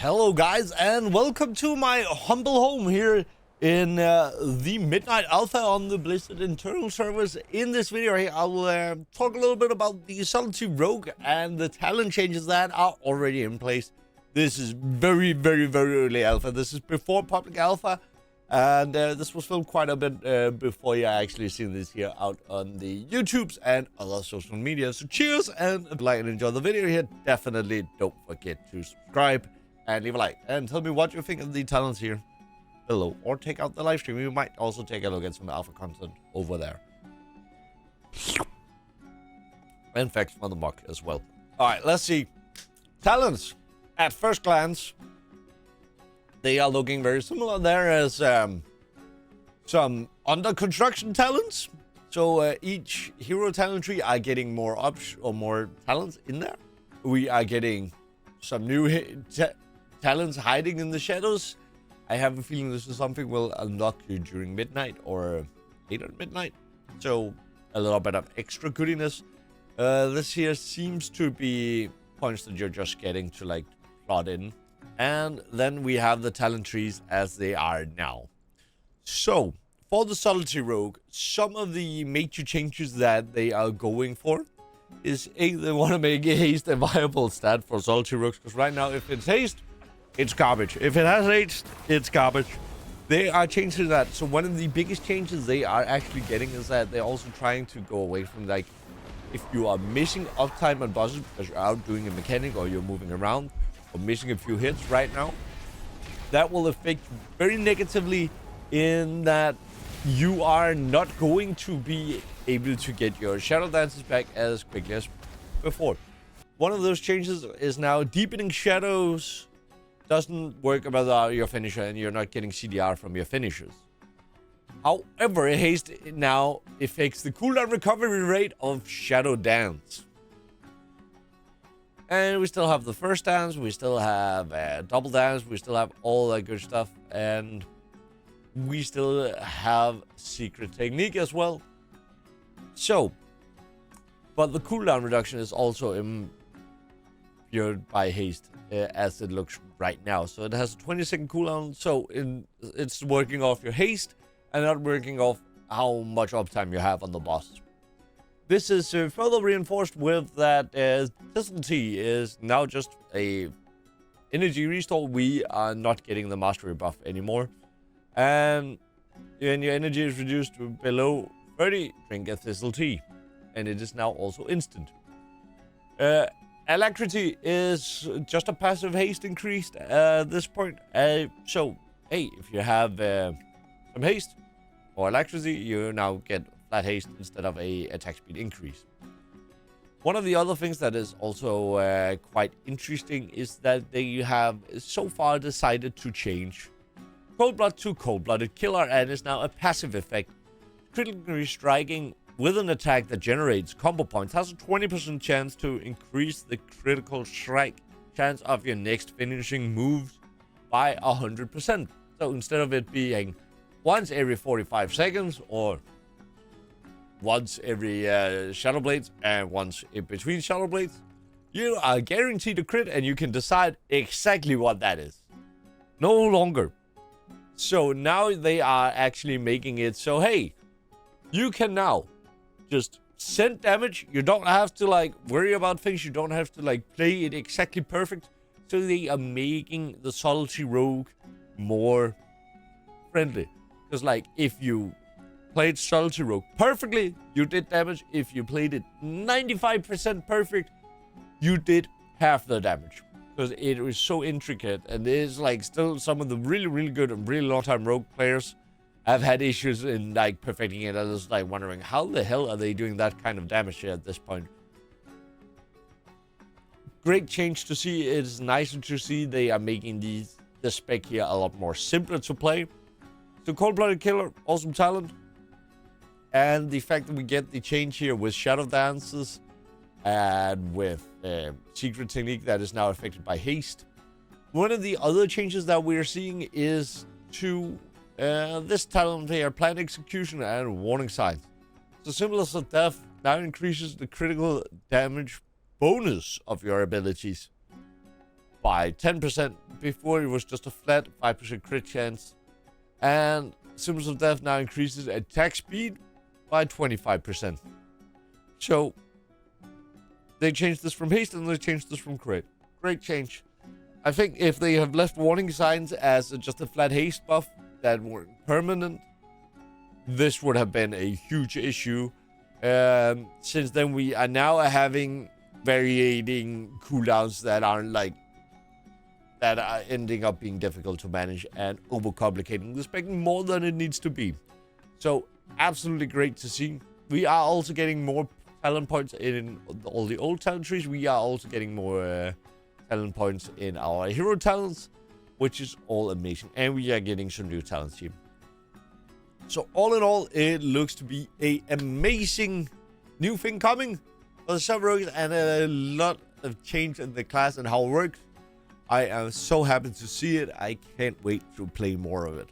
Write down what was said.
Hello guys, and welcome to my humble home here in the Midnight Alpha on the Blizzard internal servers. In this video here, I will talk a little bit about the Solitude Rogue and the talent changes that are already in place. This is very early alpha. This is before public alpha, and this was filmed quite a bit before you actually seen this here out on the YouTubes and other social media. So cheers, and if you like and enjoy the video here, definitely don't forget to subscribe and leave a like and tell me what you think of the talents here below, or take out the live stream. We might also take a look at some alpha content over there, and facts from the mock as well. All right, let's see talents. At first glance, they are looking very similar. There is some under construction talents, so each hero talent tree are getting more more talents in there. We are getting some new talents hiding in the shadows. I have a feeling this is something we'll unlock you during midnight or later at midnight. So a little bit of extra goodiness. This here seems to be points that you're just getting to like plot in. And then we have the talent trees as they are now. So for the Solitude Rogue, some of the major changes that they are going for is they want to make haste a viable stat for Solitude Rogues, because right now if it's haste, it's garbage. If it has haste, it's garbage. They are changing that. So one of the biggest changes they are actually getting is that they're also trying to go away from, like, if you are missing uptime on bosses because you're out doing a mechanic or you're moving around or missing a few hits right now, that will affect very negatively in that you are not going to be able to get your shadow dances back as quickly as before. One of those changes is now deepening shadows doesn't work about your finisher, and you're not getting CDR from your finishers. However, haste now affects the cooldown recovery rate of shadow dance. And we still have the first dance, we still have double dance, we still have all that good stuff, and we still have secret technique as well. So, but the cooldown reduction is also impured by haste as it looks right now. So it has a 20-second cooldown, so it's working off your haste and not working off how much uptime you have on the boss. This is further reinforced with that Disloyalty is now just a energy restore. We are not getting the mastery buff anymore, and when your energy is reduced to below 30, drink a Thistle Tea, and it is now also instant. Alacrity is just a passive haste increased at this point. So, hey, if you have some haste or alacrity, you now get flat haste instead of a attack speed increase. One of the other things that is also quite interesting is that they have so far decided to change Cold Blood to Cold-Blooded Killer, and is now a passive effect. Critically striking with an attack that generates combo points has a 20% chance to increase the critical strike chance of your next finishing moves by 100%. So instead of it being once every 45 seconds or once every Shadow Blades and once in between Shadow Blades, you are guaranteed a crit, and you can decide exactly what that is. No longer. So now they are actually making it so, hey, you can now just send damage. You don't have to like worry about things. You don't have to like play it exactly perfect. So they are making the Solitude Rogue more friendly. Because like if you played Solitude Rogue perfectly, you did damage. If you played it 95% perfect, you did half the damage. Because it was so intricate, and there's like still some of the really good and really long time rogue players have had issues in like perfecting it. I was like wondering how the hell are they doing that kind of damage here at this point. Great change to see. It's nicer to see they are making the spec here a lot more simpler to play. So Cold-Blooded Killer, awesome talent, and the fact that we get the change here with shadow dances and with secret technique that is now affected by haste. One of the other changes that we're seeing is to this talent here, planned execution and warning signs. So Symbols of Death now increases the critical damage bonus of your abilities by 10% before it was just a flat 5% crit chance. And Symbols of Death now increases attack speed by 25%. So they changed this from haste and they changed this from crit. Great change. I think if they have left warning signs as just a flat haste buff that weren't permanent, this would have been a huge issue. Since then we are now having varying cooldowns that aren't like that are ending up being difficult to manage and overcomplicating the spec more than it needs to be. So absolutely great to see. We are also getting more talent points in all the old talent trees. We are also getting more talent points in our hero talents, which is all amazing. And we are getting some new talents here. So all in all, it looks to be an amazing new thing coming for the sub-rogues and a lot of change in the class and how it works. I am so happy to see it. I can't wait to play more of it.